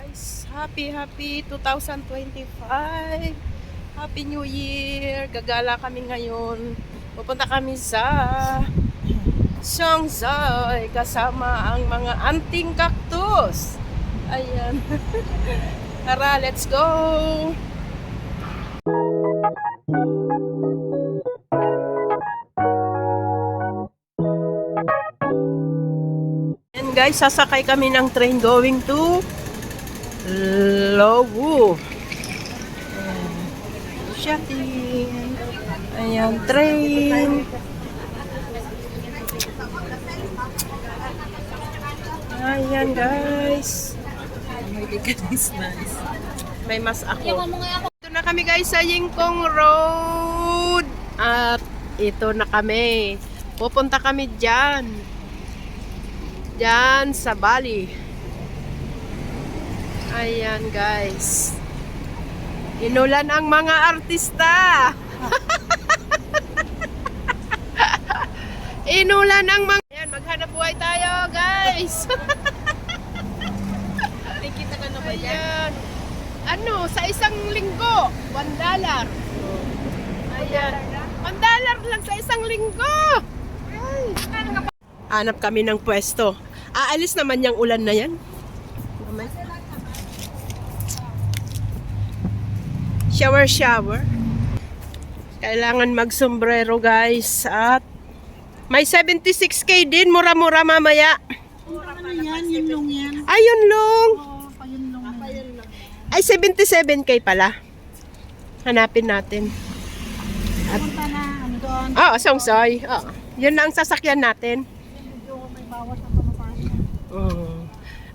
guys, happy 2025. Happy New Year. Gagala kami ngayon. Pupunta kami sa Songzai kasama ang mga anting cactus. Ayan. Tara, let's go. And guys, sasakay kami ng train going to Lowu. Shopping. Ayan, train. Ayan, guys. May mas ako. Ito na kami, guys, sa Yingkong Road. At ito na kami. Pupunta kami dyan. Dyan sa Bali. Ayan, guys. Inulan ang mga artista. Inulan ang mga... Ayan, maghanap buhay tayo, guys. Nakikita ka na ba yan? Ayan. Ano, sa isang linggo, $1. Ayan. $1 lang sa isang linggo. Ay. Hanap kami ng pwesto. Aalis naman yung ulan na yan. Shower. Kailangan magsombrero, guys. At may 76K din. Mura-mura mamaya. Ano yan? Yunlong yan. Ay, yun long. Oo, payunlong. Ay, 77K pala. Hanapin natin. Punta na, ano doon? Oo, Songzai. Oo. Yun na ang sasakyan natin. Medyo may bawas ang pamapasok.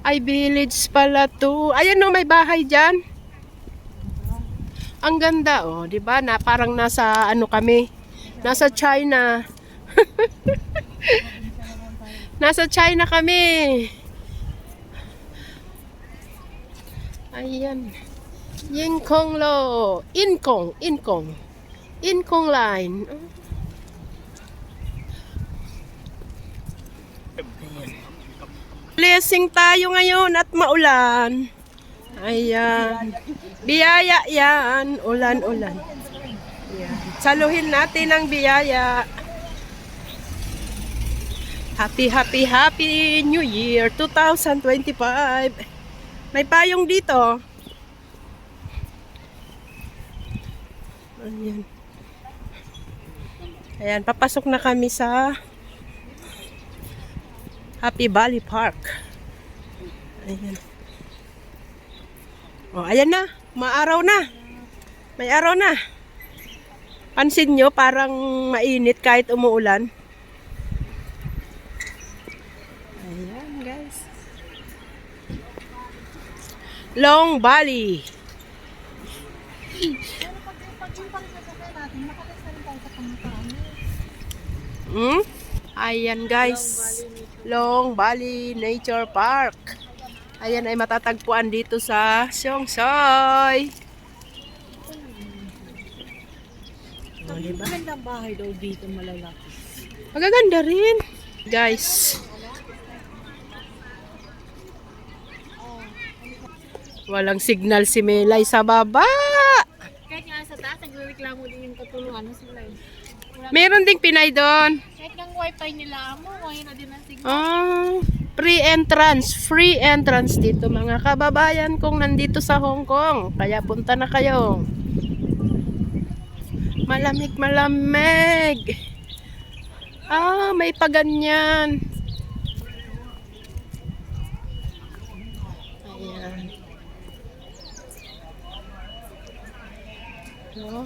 Ay, village pala to. Ayan no, may bahay dyan. Ang ganda, oh, 'di ba? Na parang nasa ano kami? Nasa China. Nasa China kami. Ayan. Yingkong Lo. Inkong line. Ayan. Blessing tayo ngayon at maulan. Ayan. Biyaya yan. Ulan. Ayan. Saluhin natin ang biyaya. Happy New Year 2025. May payong dito. Ayan. Ayan, papasok na kami sa Happy Valley Park. Ayan. Oh, ayan na. Maaraw na. May araw na. Pansin nyo, parang mainit kahit umuulan. Ayan, guys. Long Valley. Ayan, guys. Long Valley Nature Park. Ayan ay matatagpuan dito sa Songzai. Oh, diba? Magandang bahay daw dito, malalaki. Magaganda rin. Guys. Walang signal si Melay sa baba. Kahit nga sa taas, nagreklamo din yung katulungan ng sila. Meron ding Pinay doon. Kahit ng wifi nila mo, ngayon na din ang signal. Free entrance dito mga kababayan kung nandito sa Hong Kong. Kaya punta na kayo. Malamig. May paganyan. Ayan. Oh.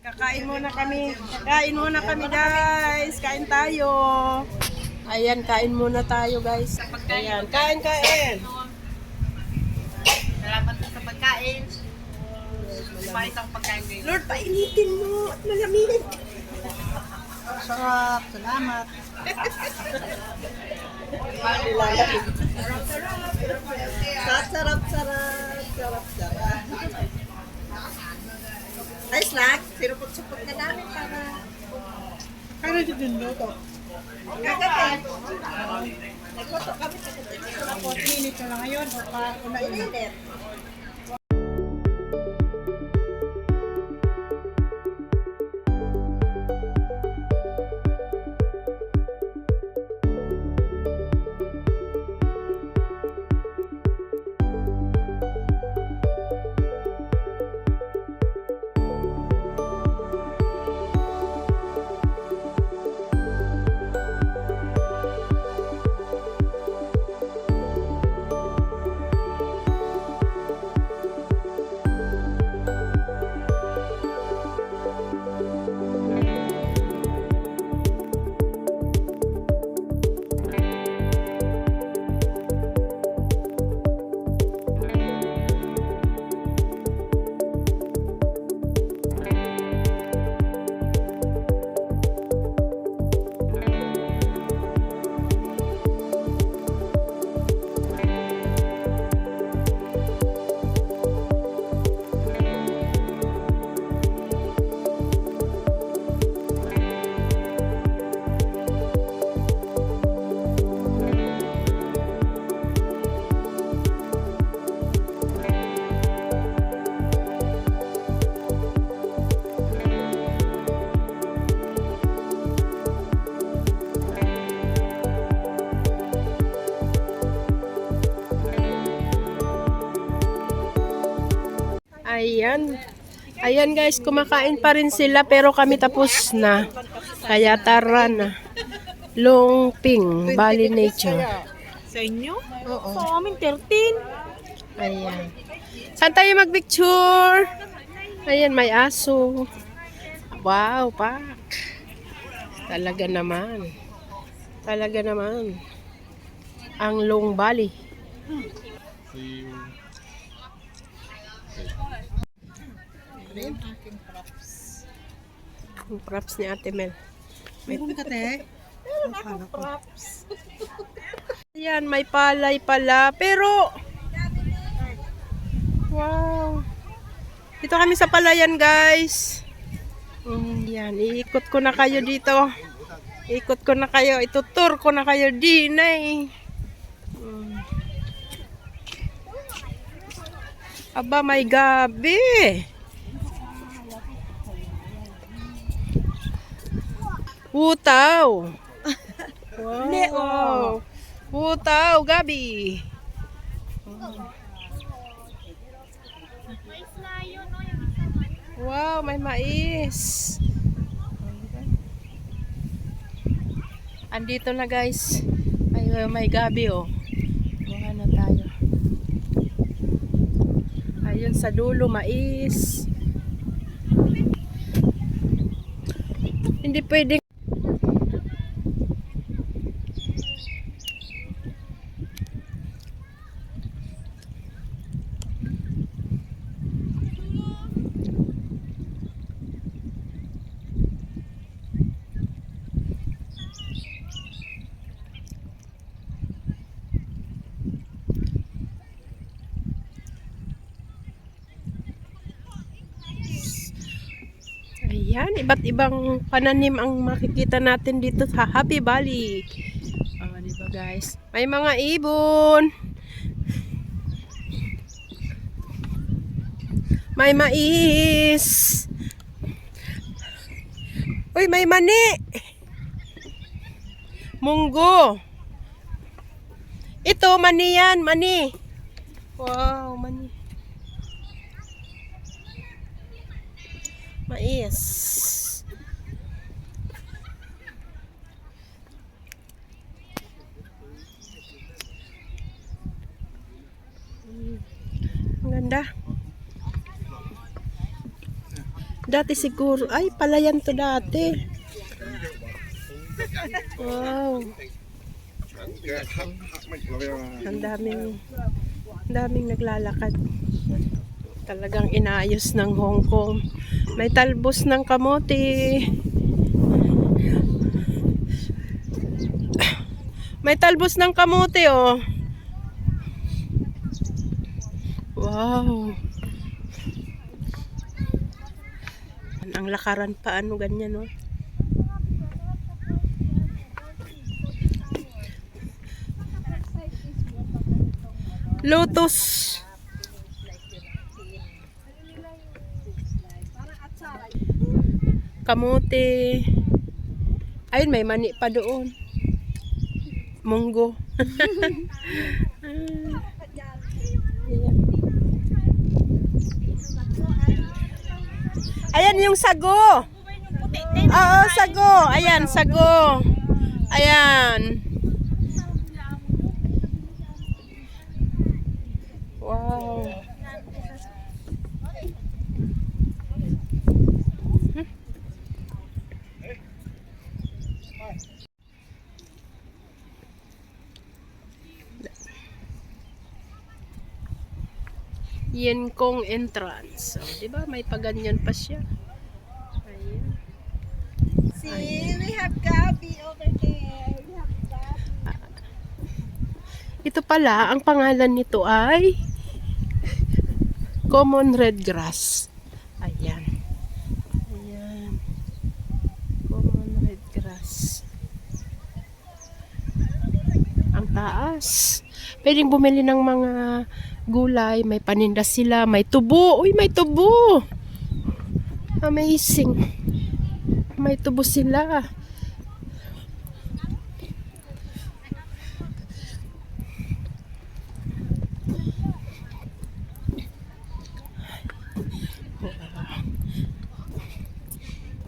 Kakain muna kami guys. Kain tayo. Ayan, kain muna tayo guys. Ayan, kain. Salamat sa pagkain. Kumain ang pagkain ngayon. Lord, painitin mo at malamig. Sarap, salamat. Sarap. Ay, snack. Sinupot-supot na namin para... Kaya din luto. Kagatin. Ako, 3 minutes na lang ngayon. Ako na init. Ayan. Ayan guys, kumakain pa rin sila pero kami tapos na. Kaya tara na. Longping, Bali Nature. Sa inyo? Oo. Sa amin, 13. Ayan. Saan tayo mag-picture? Ayan, may aso. Wow, pak. Talaga naman. Talaga naman. Ang Long Bali. Yung aking props. Ang props ni Ate Mel. Meron ka, te? Meron akong props. Ayan, may palay pala. Pero, wow. Dito kami sa palayan, guys. Yan, iikot ko na kayo dito. Ikot ko na kayo. Itutur ko na kayo din eh. Aba, may gabi. Utaw. Wow. Utaw, gabi. Wow, may mais. Andito na guys. May gabi oh. Kuha na tayo. Ayun sa dulo, mais. Hindi pwedeng Ayan, iba't ibang pananim ang makikita natin dito sa Happy Valley. Oh, di ba guys? May mga ibon. May mais. Uy, may mani. Munggo. Ito, mani yan, mani. Wow, mani. Mais. Ang ganda. Dati siguro, ay palayan to dati. Wow. Ang daming naglalakad. Talagang inaayos ng Hong Kong. May talbos ng kamote. May talbos ng kamote, oh. Wow. Ang lakaran pa, ano ganyan, oh. Lotus. Kamote. Ayun, may mani pa doon. Munggo. Ayan. Ayan yung sago. Oo, sago. Ayan, sago. Ayan. Wow. Yan kong entrance. So, di ba may paganyan pa siya. Ayan. See, we have Gabi over there. We have Gabi. Ito pala, ang pangalan nito ay common red grass. Ayan. Ayan. Common red grass. Ang taas. Pwedeng bumili ng mga gulay, may paninda sila, may tubo. Uy, may tubo. Amazing. May tubo sila.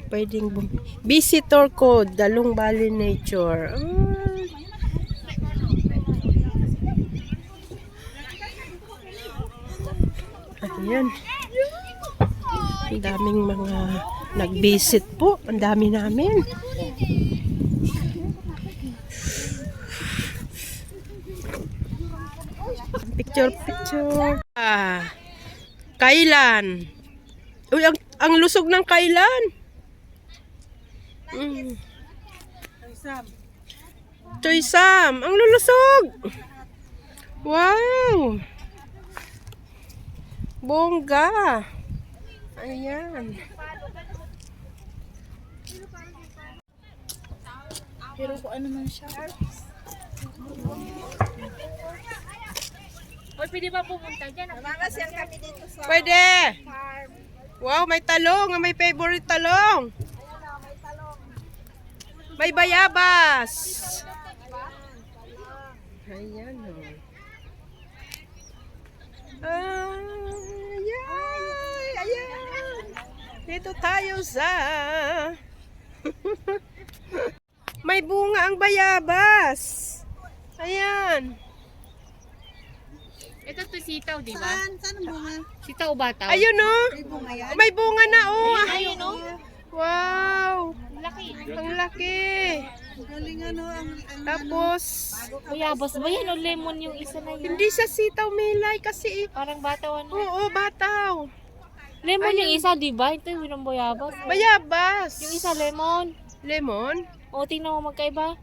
Pwedeng visitor code, Dalong Valley Nature. Ayan. Ang daming mga nag-visit po. Ang dami namin. Picture. Kailan? Uy, ang lusog ng kailan. Choy Sam, ang lulusog. Wow. Bongga. Ayan. Pero kung ano man siya. Oy, pwede ba pumunta dyan? Mamasyal kami dito sa Pwede. farm. Wow, may talong. May favorite talong. May bayabas. Ayan o. Ayan. Dito tayo sa... May bunga ang bayabas. Ayan. Ito to sitaw, di ba? Saan? Saan ang bunga? Sitaw o bataw? Ayun o. May bunga yan? May bunga na o. Ayun, oh. Wow. Laki. Ang laki. Galing ano ang Tapos, Bayabas ba yan o lemon yung isa na yun? hindi sa sitaw milay kasi. Parang bataw ano? Oo, bataw. Lemon yung isa, di ba? Ito yung bayabas. Bayabas. Yung isa lemon. Lemon. O, tingnan mo magkaiba.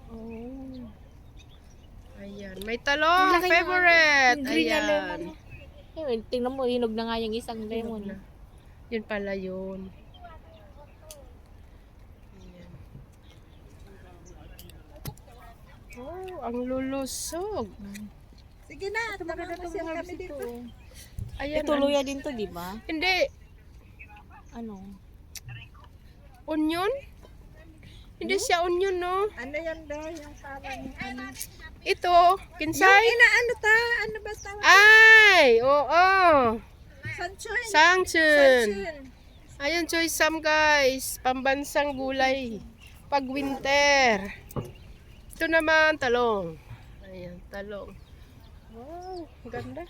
Oh. Ayan, may talong, Ang laki ng favorite. yung green na Ayan. lemon. Ayun, tingnan mo, hinog na nga yung isang lemon. Na. Yun pala yun. Ayan. Oh, ang lulusog. Sige na, mamasyal kami dito. Ayan. Ito luya din to, di ba? Hindi. Ano? Onion? Hindi siya onion, no? Ano yan daw? Yung parang ano? Ito, kinsay? Ano ta? Ano ba tawag? Ay, oo. Sanchoy. Sangchun. Ayun, Choy Sam guys. Pambansang gulay. Pag winter. Ito naman, talong. Ayan, talong. Wow, ganda.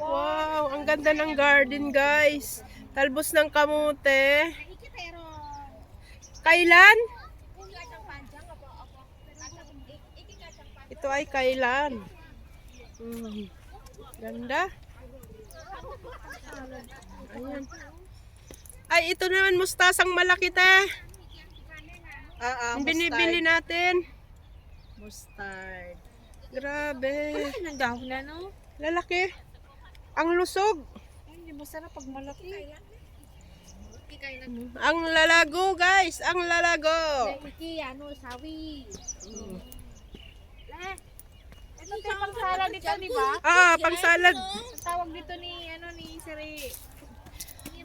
Wow, ang ganda ng garden guys. Talbos ng kamote. Kailan? Ito ay kailan? Ganda. Ayan. Ay, ito naman mustasang malaki te. Ang binibili natin. Mustard. Grabe. Ay, nagdahon na, no? Lalaki. Ang lusog. Ay, hindi masarap pag malaki. Ang lalago, guys. Ang lalago. Iki, ano, sawi. Ito tayo pang salad dito, di ba? Ah, pang salad. Ang tawag dito ni, ano, ni Siri.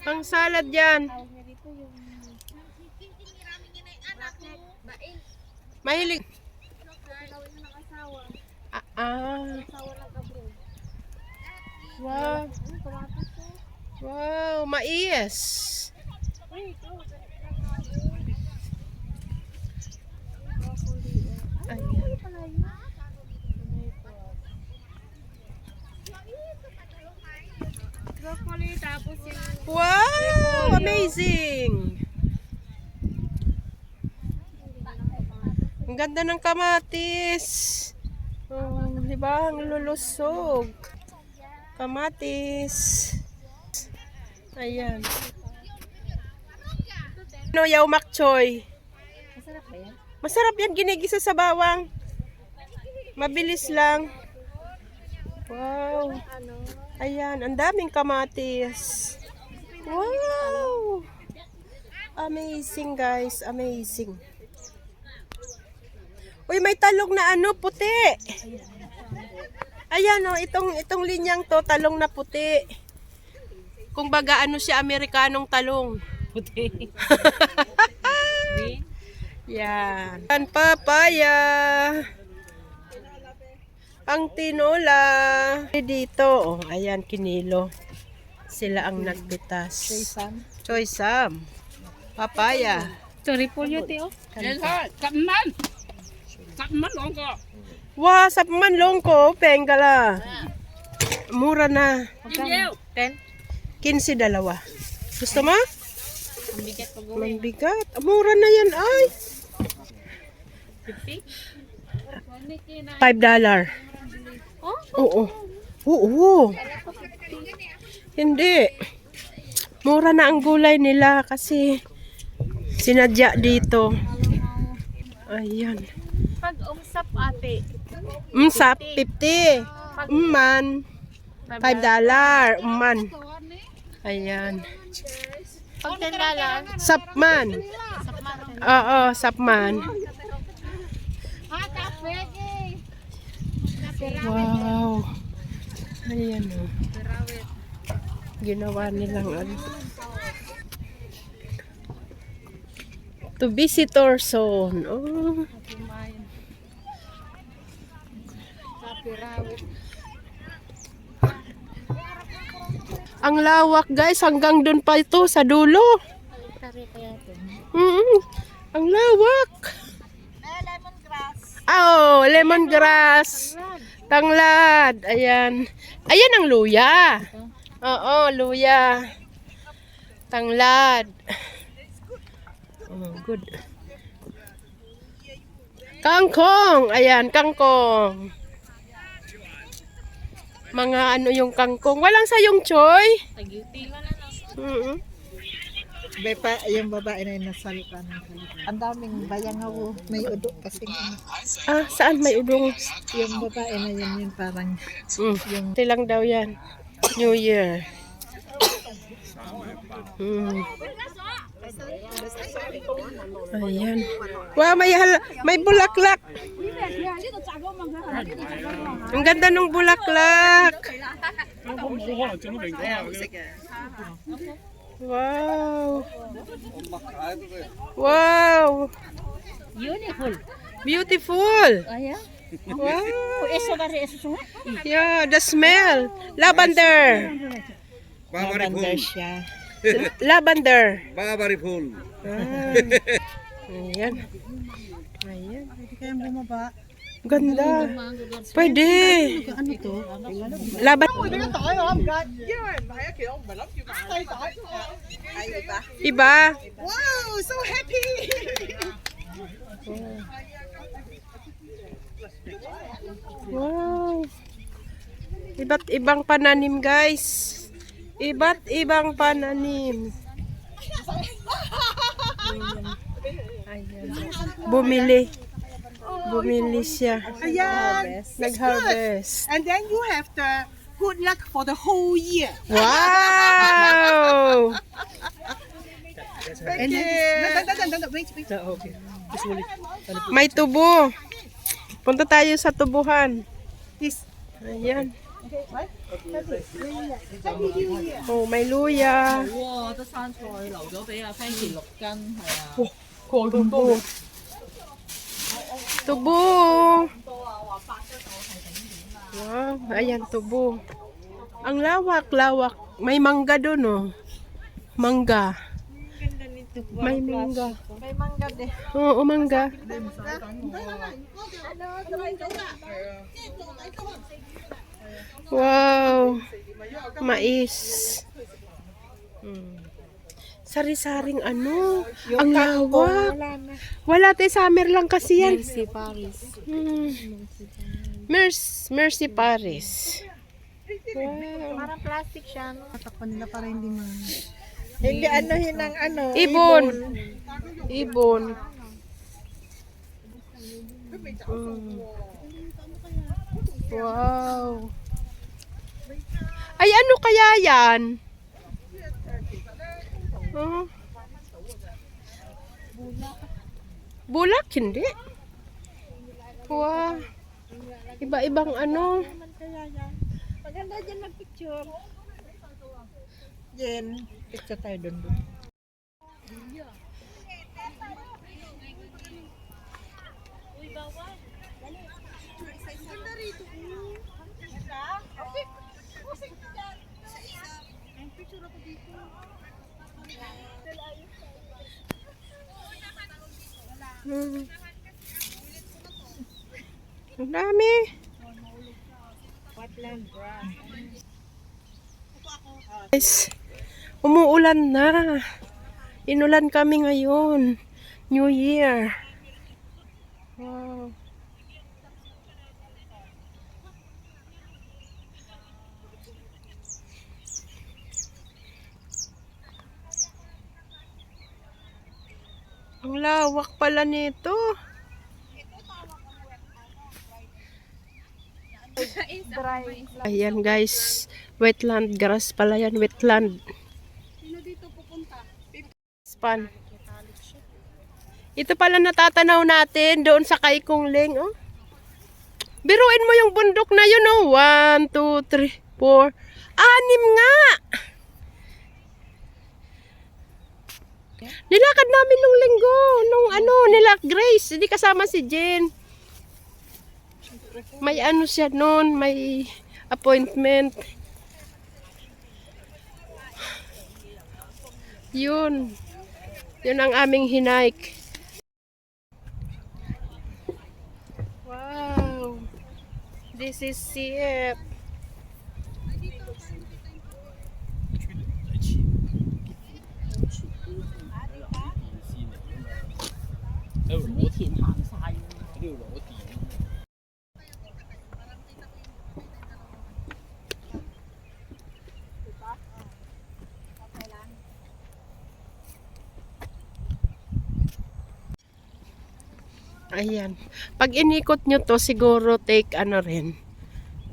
Pang salad yan. Tawag niya dito yung... Mahilig. Pinawin mo ng asawa. Asawa ng kabro. Wow. Ano, kamatis ko? Wow, mais. Uy, ito. Ayan. Pala yun. Broccoli, tapos yung... Wow, amazing. Ang ganda ng kamatis. Oh, di ba? Ang lulusog. Kamatis. Ayan. Ano, yaw makchoy. Masarap ba yan? Masarap yan, ginigisa sa bawang. Mabilis lang. Wow. Ayan, ang daming kamatis. Wow. Amazing, guys. Amazing. Uy, may talong na ano, puti. Ayan, oh, itong linyang to, talong na puti. Kung baga, ano siya, Amerikanong talong. Puti. Yan. Ang papaya. Ang tinola. Dito, oh, ayan, kinilo. Sila ang nagpitas. Choy Sam. Papaya. Ito, repolyo, Teo. Wow, sapman longko, pengala. Mura na. 10? 15 dalawa. Gusto mo? Ang bigat pag gawin. Mabigat. Mura na yan, ay. 50? $5. Oh? Oo. Oo. Hindi. Mura na ang gulay nila kasi sinadya dito. Ayan. Pag umsap, ate. Sap 50. Man. $5. Man. Ayan. Pag $10. Sapman. Oo, sapman. Wow. Ayan o. Ginawa nilang ano. To visitor zone. Oh. Ang lawak, guys, hanggang doon pa ito sa dulo. Tari kaya ito. Ang lawak. Oh, lemongrass. Tanglad. Ayan. Ayan ang luya. Oo, luya. Tanglad. Oh, good. Kangkong. Ayan, kangkong. Mga ano yung kangkong. Walang sayong choy. Tag-uti man na. Yung babae na yung nasa lupa ng kalipan. Ang daming bayangaw. May udo kasi. Ah, saan may udong? Yung babae na yun parang Ito lang daw yan. New Year. Ayan. Wow, may bulaklak. Ang ganda ng bulaklak. Wow. Wow. Beautiful. Beautiful. Ayan. Wow. Eso ba rin eso? Yeah, the smell. Lavender. lavender siya. Lavender. Barbary full. Ah. Ayan. Ayan. Pwede kayong bumaba. Ganda. Pwede. Ano to? Laban. Ay, iba. Iba. Wow, so happy! Wow. Iba't ibang pananim, guys. Iba't ibang pananim. Ayan. Bumili. Bumili siya. Ayan. Nag-harvest. And then you have the good luck for the whole year. Wow! Thank you. Wait. Okay. Just hold it. May tubo. Punta tayo sa tubuhan. This. Ayan. Oh, may luya. 哇！得生菜留咗俾阿 Fancy 6斤，係啊。 Tubo. Tubo. Wow, ayan tubo. Ang lawak. May mangga doon, oh. Mangga. May mangga. May mangga din. Oo, mangga. Wow. Mais. Sari-saring ano. Ang lawak. Wala tayo, summer lang kasi yan. Si Paris. Mercy Paris. Wow. Parang plastic siya, no? Tatakpan nila para hindi man. Hindi anuhin ng ano. Ibon. Ibon. Wow. Ay, ano kaya yan? Oh. Bulak? Hindi. Wow. Iba-ibang ano. Maganda dyan mag-picture. Jen, picture tayo doon. Ang dami. Guys, umuulan na. Inulan kami ngayon. New Year. Wow. Ang lawak pala nito. Ayan guys, wetland grass pala yan, wetland. Sino dito pupunta? Span. Ito pala natatanaw natin doon sa kay Kung Ling, oh. Biruin mo yung bundok na yun, oh. 1, 2, 3, 4, 6 nga. Nilakad namin nung linggo, nung ano, nila Grace, hindi kasama si Jen. May ano siya noon, may appointment. Yun. Yun ang aming hinike. Wow. This is it. Ayan. Pag inikot nyo to, siguro take ano rin.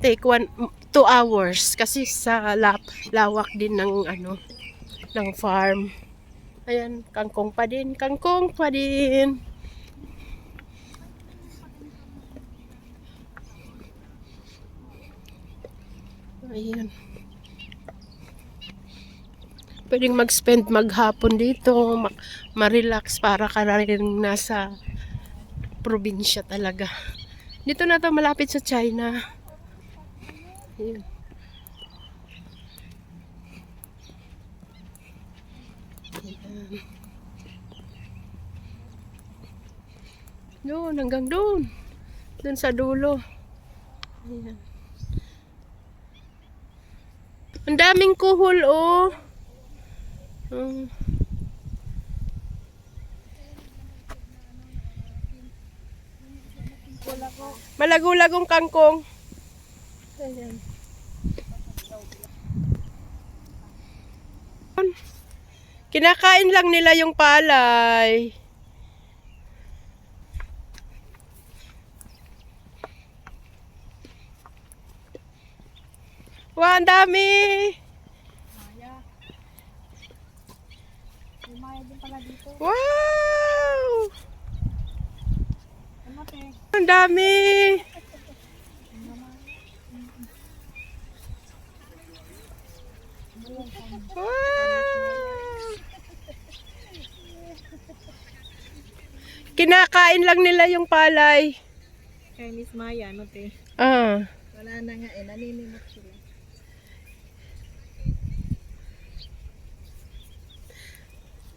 Take 2 hours. Kasi sa lawak din ng ano, ng farm. Ayan, kangkong pa din. Kangkong pa din. Ayan. Pwedeng mag-spend maghapon dito. Ma-relax para ka rin nasa probinsya talaga. Dito na to, malapit sa China. Ayan. Ayan. Doon, hanggang doon. Doon sa dulo. Ayan. Ang daming kuhol, oh. Malago-lagong kangkong. Ayan. Kinakain lang nila yung palay. Wah, ang dami. Maya din pala dito. Wow! Ano te? Ang dami! Wow! Kinakain lang nila yung palay. Kay Miss Maya, ano te? Ah. Wala na nga eh, naninimot sila.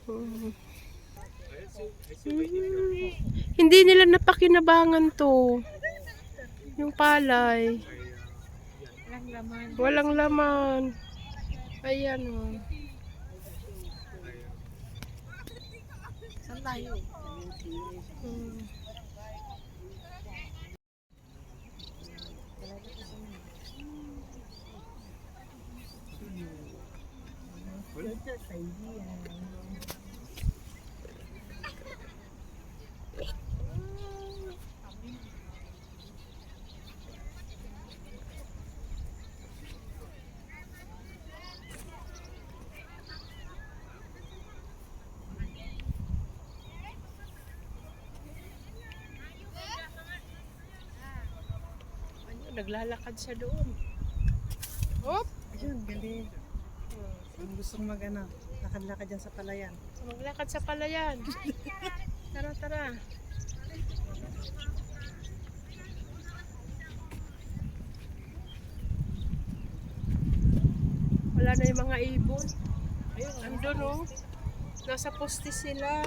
Mm. Hindi nila napakinabangan to. Yung palay. Walang laman. Walang laman. Ayan oh. Saan tayo? Mm. Naglalakad siya doon. Hop! Ayun, galing. Ang gustong mag-ano, lakad-lakad dyan sa palayan. Maglakad sa palayan. Tara, tara. Wala na yung mga ibon. Ayun, andun oh. Nasa poste sila.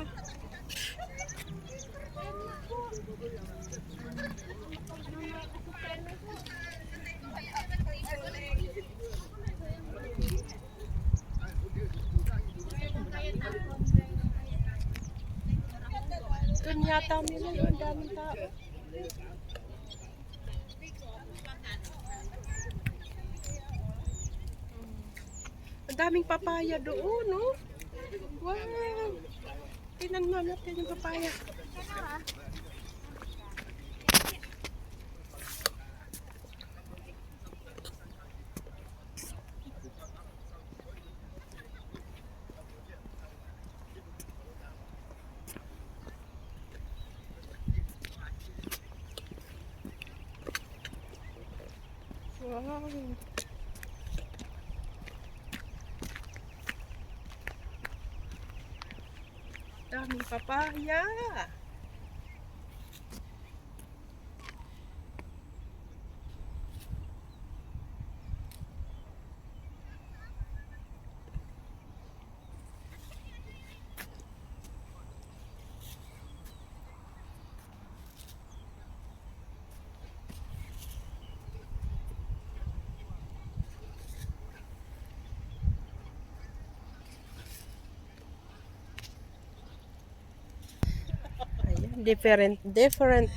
Doon yata nila yung daming tao. Ang daming papaya doon, no? Wow! Tingnan nga natin yung papaya. Wow! Daming papaya. Ayan, different.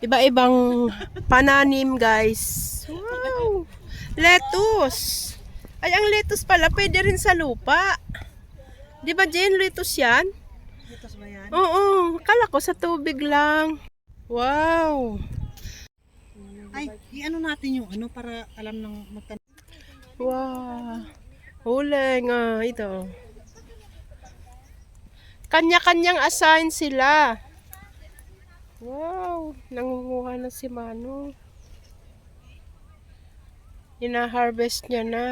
Iba-ibang pananim, guys. Wow! Lettuce. Ay, ang lettuce pala, pwede rin sa lupa. Di ba, Jen? Lettuce yan? Ito ba yan? Oo, kala ko sa tubig lang. Wow! Ay, i-ano natin yung ano para alam ng magtanong. Wow! Huli nga, ito. Kanya-kanyang assign sila. Wow! Nangunguha na si Mano. Ina-harvest niya na.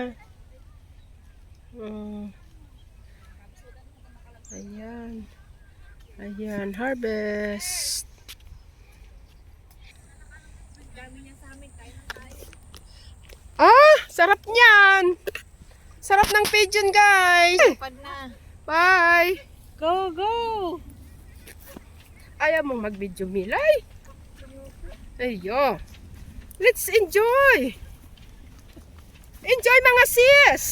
Ayan. Ayan, harvest. Ah! Sarap niyan! Sarap ng pigeon, guys! Pag na. Bye! Go, go! Ayaw mong mag-video, Milay? Ayo. Let's enjoy! Enjoy, mga sis!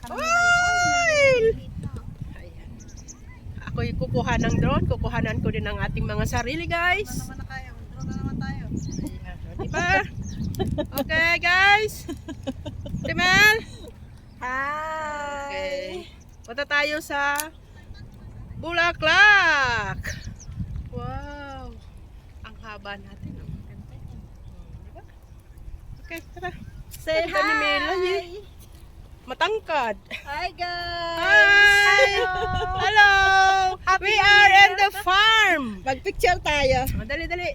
Oil! Ayan. Ako'y kukuha ng drone. Kukuhanan ko din ang ating mga sarili, guys. Naman na kaya, draw na naman tayo. Ayan. Diba? Okay, guys. Timel? Hi! Okay. Punta tayo sa Bulaklak. Wow. Ang haba natin. Oh. Ganda yan. Diba? Okay, tara. Say Ganda ni Mela, eh. hi! Matangkad. Hi guys! Hi! Hello! We are in the farm. Mag-picture tayo. Dali, dali.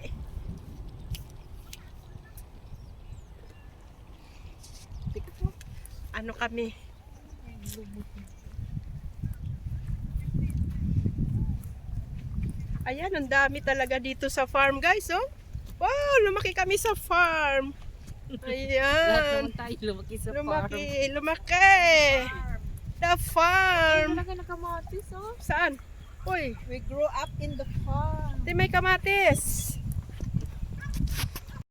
Ano kami? Ayan, ang dami talaga dito sa farm, guys, oh. Wow, lumaki kami sa farm. Lahat Ayan. naman tayo lumaki sa farm. Lumaki, lumaki. The farm. Malaki na kamatis, oh. Saan? Uy, We grew up in the farm. di may kamatis.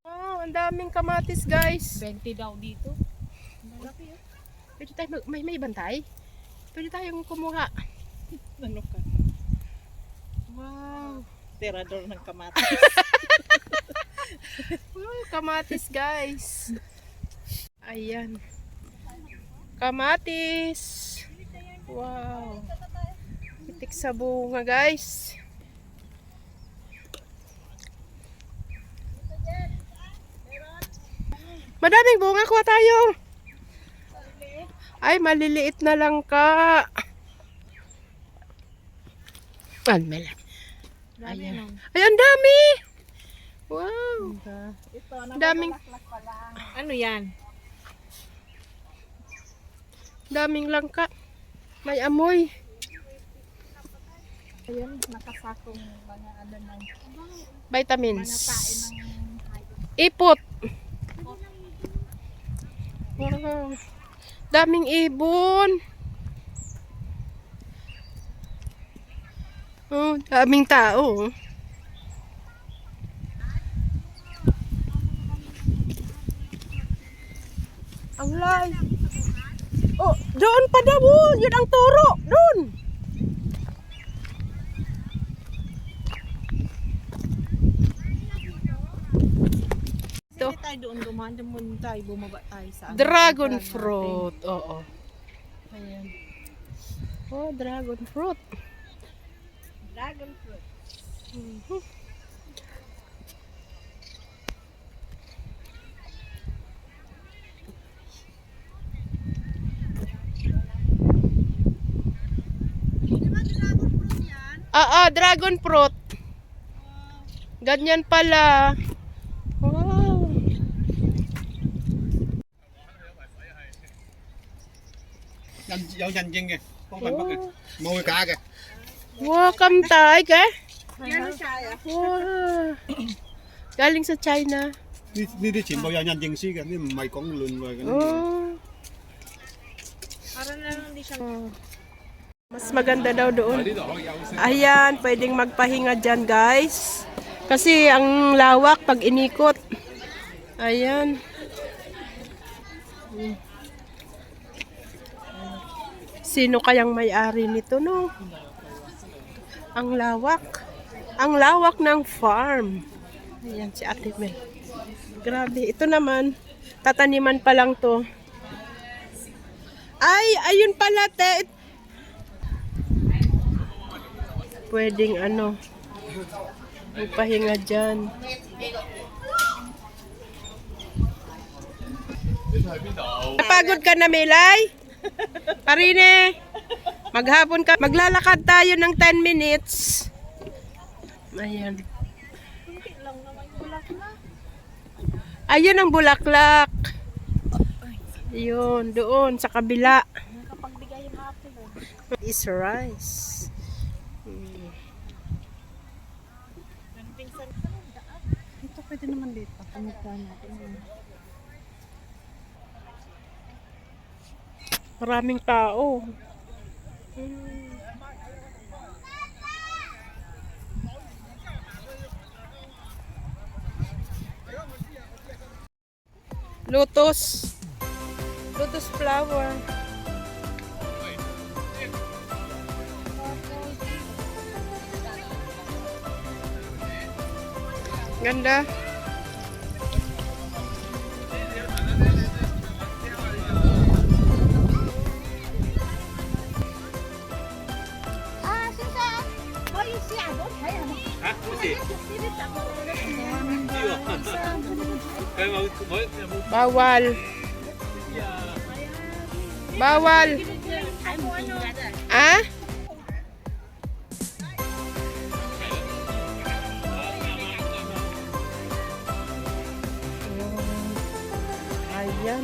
Wow, ang daming kamatis, guys. 20 daw dito. Malaki, oh. Pwede tayo, may bantay? Pwede tayong kumuha. Ano ka? Wow. Tirador ng kamatis. Wow, kamatis, guys. Ayan. Kamatis. Wow. Itik sa bunga, guys. Madaming bunga, kuha tayo. Ay, maliliit na lang ka. Almela. Ayan. Ay, ang dami. Wow. Ito, Daming, nabulaklak pa lang. Ano yan? daming langka. May amoy. Ayun, nakasakong mga ano ng Vitamins. tae ng Ipot. Wow. Daming ibon. Oh, daming tao. Ang lay. Oh, doon pa daw. Oh. Yun ang turo. Doon. Ito. Hindi tayo doon dumaan. Doon tayo bumaba tayo sa Dragon fruit. Oo. Ayan. Oh, dragon fruit. dragon fruit. Mhm. Dragon fruit. Ganyan pala. Wow. Dấu nhanh chân kìa, con mình bắt kìa, môi cá kìa. Wow, kamtay ka? Yan siya. Wow. Galing sa China. 呢啲全部有印認書嘅，呢唔係講亂喎。 Oh. Para na lang di siya. Mas maganda daw doon. Ayan, pwedeng magpahinga dyan, guys. Kasi ang lawak pag inikot. Ayan. Sino kayang may-ari nito, no? Ang lawak. Ang lawak ng farm. Ayan, si Ate Mel. Grabe. Ito naman, tataniman pa lang to. Ay, ayun pala, te. Pwedeng ano, magpahinga dyan. Napagod ka na, Melay? Parine, maghapon ka. Maglalakad tayo ng 10 minutes. Ayan. Ayun ang bulaklak. Ayun, doon, sa kabila. Nakapagbigay yung apple, oh. Is rice. Ito pwede naman dito. Kamukha natin. Maraming tao. Lotus. Lotus flower. Ganda. Hả? Cái gì? Chưa. Cái mà mới Bawal. Bawal. Ah? Ayan. Yan.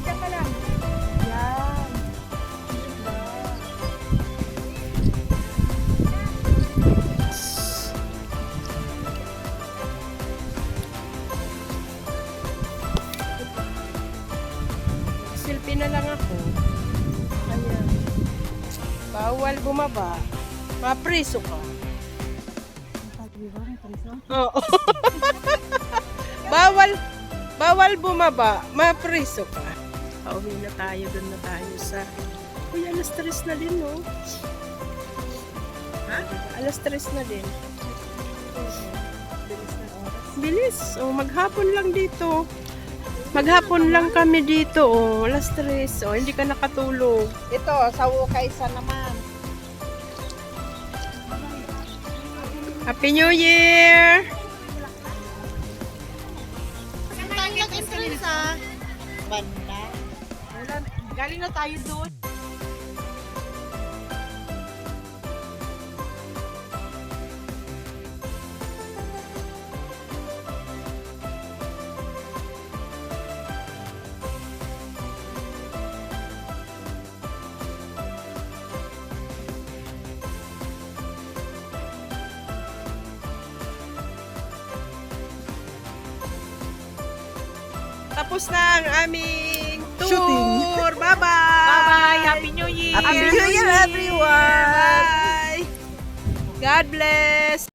Diyan ka lang. Yan. Selfie na lang ako. Ayan. Bawal bumaba. Mapriso ka. Oo. bawal bumaba. Mapriso ka. Pauwi na tayo. Doon na tayo sa... Uy, alas 3 na din, no? Ha? Alas 3 na din. Bilis. Oh, maghapon lang dito. Maghapon lang kami dito, oh. Alas 3. Oh, hindi ka nakatulog. Ito, sa Ukaysa naman. Happy New Year! Saan tayo nag-entrance sa banda? Galing na tayo doon. Tapos na ang aming tour. Shooting. Bye-bye! Bye-bye! Happy New Year! Happy New Year, everyone! Bye! God bless!